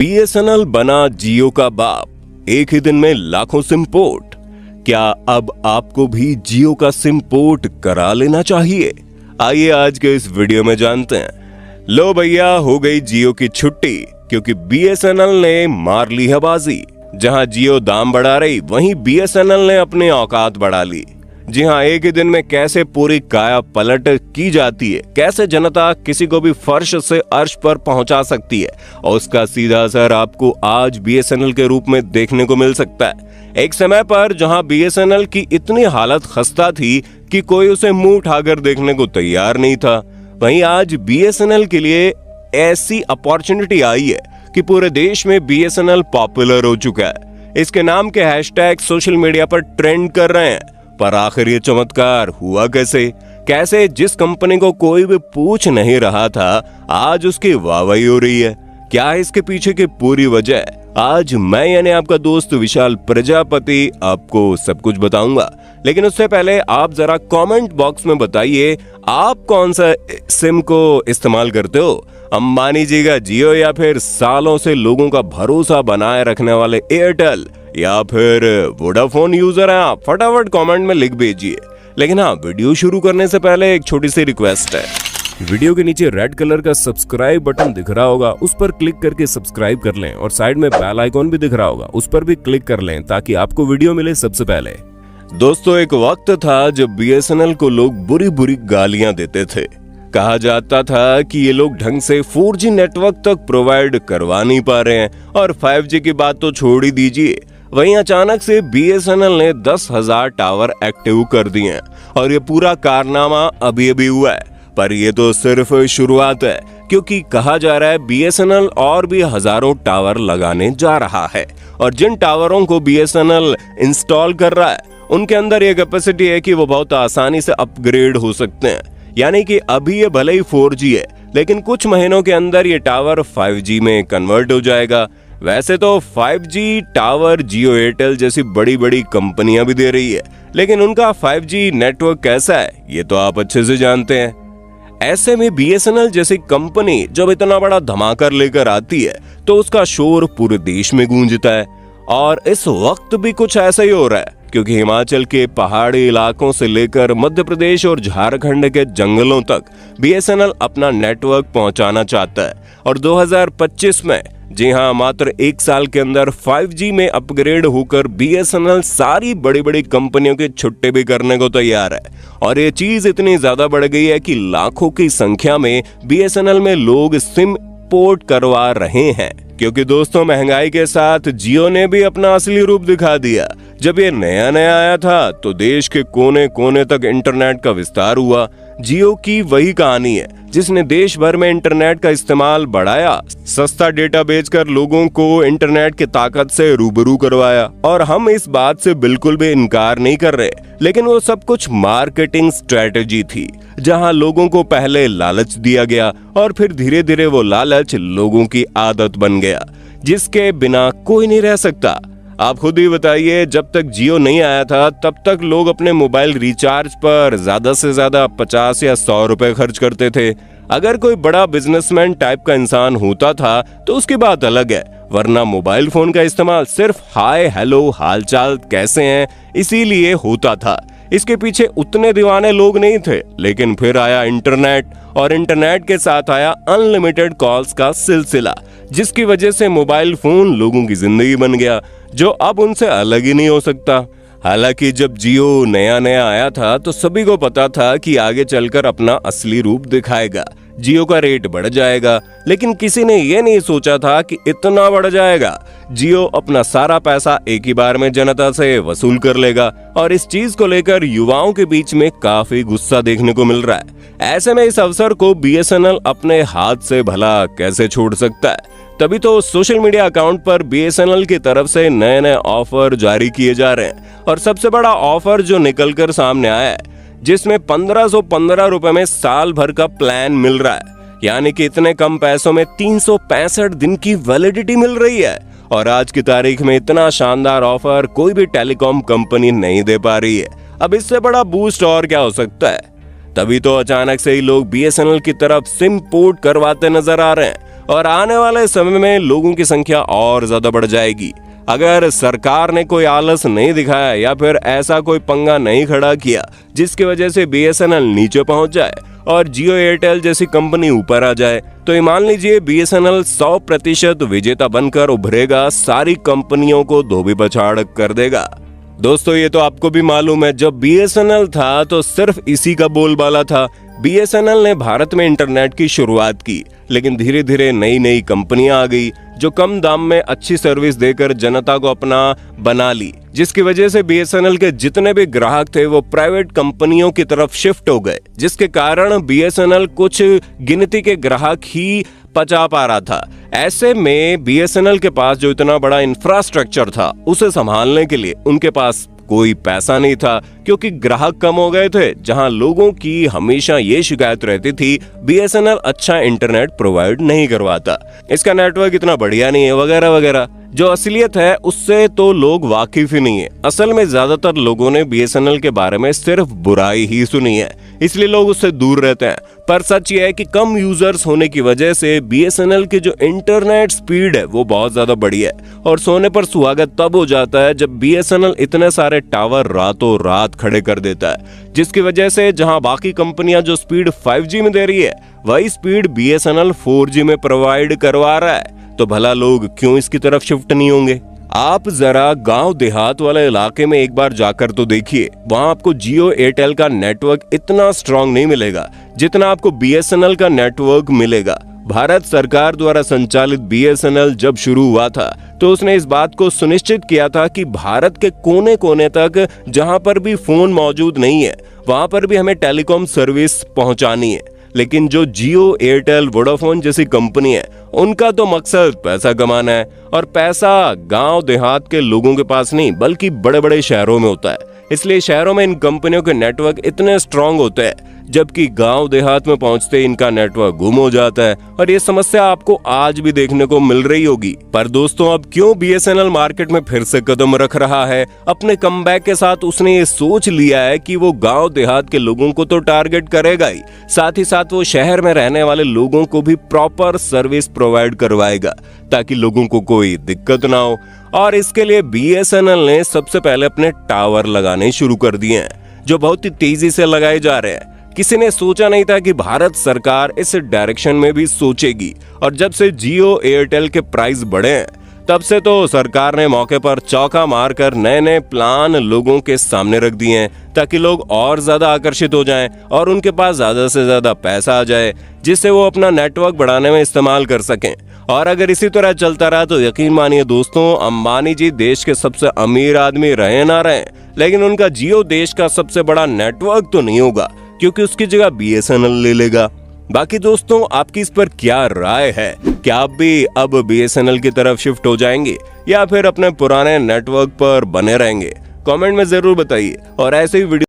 BSNL बना जियो का बाप, एक ही दिन में लाखों सिम पोर्ट। क्या अब आपको भी जियो का सिम पोर्ट करा लेना चाहिए? आइए आज के इस वीडियो में जानते हैं। लो भैया, हो गई जियो की छुट्टी, क्योंकि बीएसएनएल ने मार ली है बाजी। जहां जियो दाम बढ़ा रही, वहीं बीएसएनएल ने अपनी औकात बढ़ा ली। जी हां, एक ही दिन में कैसे पूरी काया पलट की जाती है, कैसे जनता किसी को भी फर्श से अर्श पर पहुंचा सकती है, और उसका सीधा असर आपको आज बीएसएनएल के रूप में देखने को मिल सकता है। एक समय पर जहां बीएसएनएल की इतनी हालत खस्ता थी कि कोई उसे मुंह उठाकर देखने को तैयार नहीं था, वहीं आज बीएसएनएल के लिए ऐसी अपॉर्चुनिटी आई है कि पूरे देश में बीएसएनएल पॉपुलर हो चुका है। इसके नाम के हैशटैग सोशल मीडिया पर ट्रेंड कर रहे हैं। पर आखिर ये चमत्कार हुआ कैसे जिस कंपनी को कोई भी पूछ नहीं रहा था, आज उसकी वाहवाही हो रही है। क्या है इसके पीछे की पूरी वजह? आज मैं यानी आपका दोस्त विशाल प्रजापति आपको सब कुछ बताऊंगा। लेकिन उससे पहले आप जरा कमेंट बॉक्स में बताइए, आप कौन सा सिम को इस्तेमाल करते हो? अंबानी जी का जियो, या फिर सालों से लोगों का भरोसा बनाए रखने वाले एयरटेल, या फिर वोडाफोन यूजर हैं आप? फटाफट कमेंट में लिख भेजिए। लेकिन हाँ, वीडियो शुरू करने से पहले एक छोटी सी रिक्वेस्ट है। वीडियो के नीचे रेड कलर का सब्सक्राइब बटन दिख रहा होगा, उस पर क्लिक करके सब्सक्राइब कर लें, और साइड में बेल आइकॉन भी दिख रहा होगा, उस पर भी क्लिक कर लें ताकि आपको वीडियो मिले सबसे पहले। दोस्तों, एक वक्त था जब बीएसएनएल को लोग बुरी बुरी गालियां देते थे। कहा जाता था कि ये लोग ढंग से 4G नेटवर्क तक प्रोवाइड करवा नहीं पा रहे हैं, और 5G की बात तो छोड़ ही दीजिए। वहीं अचानक से बीएसएनएल ने 10,000 टावर एक्टिव कर दिए हैं, और ये पूरा कारनामा अभी अभी हुआ है। पर ये तो सिर्फ शुरुआत है, क्योंकि कहा जा रहा है बीएसएनएल और भी हजारों टावर लगाने जा रहा है, और जिन टावरों को बीएसएनएल इंस्टॉल कर रहा है उनके अंदर ये कैपेसिटी है कि वो बहुत आसानी से अपग्रेड हो सकते हैं। यानी कि अभी ये भले ही 4G है, लेकिन कुछ महीनों के अंदर ये टावर 5G में कन्वर्ट हो जाएगा। वैसे तो 5G टावर जियो, एयरटेल जैसी बड़ी बड़ी कंपनियां भी दे रही है, लेकिन उनका 5G नेटवर्क कैसा है ये तो आप अच्छे से जानते हैं। ऐसे में बीएसएनएल जैसी कंपनी जब इतना बड़ा धमाका लेकर आती है, तो उसका शोर पूरे देश में गूंजता है। और इस वक्त भी कुछ ऐसा ही हो रहा है, क्योंकि हिमाचल के पहाड़ी इलाकों से लेकर मध्य प्रदेश और झारखंड के जंगलों तक बीएसएनएल अपना नेटवर्क पहुंचाना चाहता है। और 2025 में, जी हां, मात्र एक साल के अंदर 5G में अपग्रेड होकर बीएसएनएल सारी बड़ी बड़ी कंपनियों के छुट्टे भी करने को तैयार है। और ये चीज इतनी ज्यादा बढ़ गई है कि लाखों की संख्या में बीएसएनएल में लोग सिम पोर्ट करवा रहे हैं। क्योंकि दोस्तों, महंगाई के साथ जियो ने भी अपना असली रूप दिखा दिया। जब ये नया नया आया था तो देश के कोने कोने तक इंटरनेट का विस्तार हुआ। जियो की वही कहानी है जिसने देश भर में इंटरनेट का इस्तेमाल बढ़ाया, सस्ता डेटा बेचकर लोगों को इंटरनेट की ताकत से रूबरू करवाया। और हम इस बात से बिल्कुल भी इनकार नहीं कर रहे, लेकिन वो सब कुछ मार्केटिंग स्ट्रेटेजी थी, जहां लोगों को पहले लालच दिया गया और फिर धीरे धीरे वो लालच लोगों की आदत बन गया, जिसके बिना कोई नहीं रह सकता। आप खुद ही बताइए, जब तक जियो नहीं आया था तब तक लोग अपने मोबाइल रिचार्ज पर ज्यादा से ज्यादा 50 या 100 रुपए खर्च करते थे। अगर कोई बड़ा बिजनेसमैन टाइप का इंसान होता था तो उसकी बात अलग है, वरना मोबाइल फोन का इस्तेमाल सिर्फ हाय हेलो हालचाल कैसे हैं इसीलिए होता था। इसके पीछे उतने दीवाने लोग नहीं थे। लेकिन फिर आया इंटरनेट, और इंटरनेट के साथ आया अनलिमिटेड कॉल्स का सिलसिला, जिसकी वजह से मोबाइल फोन लोगों की जिंदगी बन गया, जो अब उनसे अलग ही नहीं हो सकता। हालांकि जब जियो नया नया आया था तो सभी को पता था कि आगे चलकर अपना असली रूप दिखाएगा, जियो का रेट बढ़ जाएगा। लेकिन किसी ने यह नहीं सोचा था कि इतना बढ़ जाएगा। जियो अपना सारा पैसा एक ही बार में जनता से वसूल कर लेगा, और इस चीज को लेकर युवाओं के बीच में काफी गुस्सा देखने को मिल रहा है। ऐसे में इस अवसर को बीएसएनएल अपने हाथ से भला कैसे छोड़ सकता है? तभी तो सोशल मीडिया अकाउंट पर बीएसएनएल की तरफ से नए नए ऑफर जारी किए जा रहे हैं। और सबसे बड़ा ऑफर जो निकलकर सामने आया है, जिसमें 1515 रुपए में साल भर का प्लान मिल रहा है। यानी कि इतने कम पैसों में 365 दिन की वैलिडिटी मिल रही है। और आज की तारीख में इतना शानदार ऑफर कोई भी टेलीकॉम कंपनी नहीं दे पा रही है। अब इससे बड़ा बूस्ट और क्या हो सकता है? तभी तो अचानक से ही लोग बीएसएनएल की तरफ सिम पोर्ट करवाते नजर आ रहे हैं। और आने वाले समय में लोगों की संख्या और ज्यादा बढ़ जाएगी। अगर सरकार ने कोई आलस नहीं दिखाया या फिर ऐसा कोई पंगा नहीं खड़ा किया जिसकी वजह से बीएसएनएल नीचे पहुंच जाए और जियो एयरटेल जैसी कंपनी ऊपर आ जाए, तो ये मान लीजिए बीएसएनएल 100% विजेता बनकर उभरेगा, सारी कंपनियों को धोबी पछाड़ कर देगा। दोस्तों ये तो आपको भी मालूम है, जब बीएसएनएल था तो सिर्फ इसी का बोलबाला था। बीएसएनएल ने भारत में इंटरनेट की शुरुआत की, लेकिन धीरे धीरे नई नई कंपनियां आ गई जो कम दाम में अच्छी सर्विस देकर जनता को अपना बना ली, जिसकी वजह से बीएसएनएल के जितने भी ग्राहक थे वो प्राइवेट कंपनियों की तरफ शिफ्ट हो गए, जिसके कारण बीएसएनएल कुछ गिनती के ग्राहक ही पचा पा रहा था। ऐसे में बीएसएनएल के पास जो इतना बड़ा इंफ्रास्ट्रक्चर था उसे संभालने के लिए उनके पास कोई पैसा नहीं था, क्योंकि ग्राहक कम हो गए थे। जहां लोगों की हमेशा ये शिकायत रहती थी बीएसएनएल अच्छा इंटरनेट प्रोवाइड नहीं करवाता, इसका नेटवर्क इतना बढ़िया नहीं है वगैरह वगैरह। जो असलियत है उससे तो लोग वाकिफ ही नहीं है। असल में ज्यादातर लोगों ने बीएसएनएल के बारे में सिर्फ बुराई ही सुनी है, इसलिए लोग उससे दूर रहते हैं। पर सच ये है कि कम यूजर्स होने की वजह से बीएसएनएल की जो इंटरनेट स्पीड है वो बहुत ज्यादा बढ़ी है। और सोने पर सुहागा तब हो जाता है जब बीएसएनएल इतने सारे टावर रातों रात खड़े कर देता है, जिसकी वजह से जहां बाकी कंपनियां जो स्पीड 5G में दे रही है वही स्पीड बीएसएनएल 4G में प्रोवाइड करवा रहा है। तो भला लोग क्यों इसकी तरफ शिफ्ट नहीं होंगे? आप जरा गांव देहात वाले इलाके में एक बार जाकर तो देखिए, वहां आपको जियो एयरटेल का नेटवर्क इतना स्ट्रांग नहीं मिलेगा जितना आपको बीएसएनएल का नेटवर्क मिलेगा। भारत सरकार द्वारा संचालित बीएसएनएल जब शुरू हुआ था तो उसने इस बात को सुनिश्चित किया था कि भारत के कोने कोने तक जहां पर भी फोन मौजूद नहीं है वहां पर भी हमें टेलीकॉम सर्विस पहुंचानी है। लेकिन जो जियो एयरटेल वोडाफोन जैसी कंपनी है उनका तो मकसद पैसा कमाना है, और पैसा गांव देहात के लोगों के पास नहीं बल्कि बड़े बड़े शहरों में होता है। इसलिए शहरों में इन कंपनियों के नेटवर्क इतने स्ट्रांग होते हैं, जबकि गांव देहात में पहुंचते इनका नेटवर्क गुम हो जाता है। और ये समस्या आपको आज भी देखने को मिल रही होगी। पर दोस्तों अब क्यों बीएसएनएल मार्केट में फिर से कदम रख रहा है? अपने कमबैक के साथ उसने ये सोच लिया है कि वो गांव देहात के लोगों को तो टारगेट करेगा ही, साथ ही साथ वो शहर में रहने वाले लोगों को भी प्रॉपर सर्विस प्रोवाइड करवाएगा ताकि लोगों को कोई दिक्कत ना हो। और इसके लिए बीएसएनएल ने सबसे पहले अपने टावर लगाने शुरू कर दिए हैं, जो बहुत ही तेजी से लगाए जा रहे हैं। किसी ने सोचा नहीं था कि भारत सरकार इस डायरेक्शन में भी सोचेगी। और जब से जियो एयरटेल के प्राइस बढ़े हैं तब से तो सरकार ने मौके पर चौका मारकर नए नए प्लान लोगों के सामने रख दिए हैं, ताकि लोग और ज्यादा आकर्षित हो जाएं और उनके पास ज्यादा से ज्यादा पैसा आ जाए, जिससे वो अपना नेटवर्क बढ़ाने में इस्तेमाल कर सकें। और अगर इसी तरह चलता रहा तो यकीन मानिए दोस्तों, अंबानी जी देश के सबसे अमीर आदमी रहे ना रहे, लेकिन उनका जियो देश का सबसे बड़ा नेटवर्क तो नहीं होगा, क्योंकि उसकी जगह बीएसएनएल ले लेगा। बाकी दोस्तों आपकी इस पर क्या राय है? क्या आप भी अब बीएसएनएल की तरफ शिफ्ट हो जाएंगे या फिर अपने पुराने नेटवर्क पर बने रहेंगे? कमेंट में जरूर बताइए। और ऐसे ही वीडियो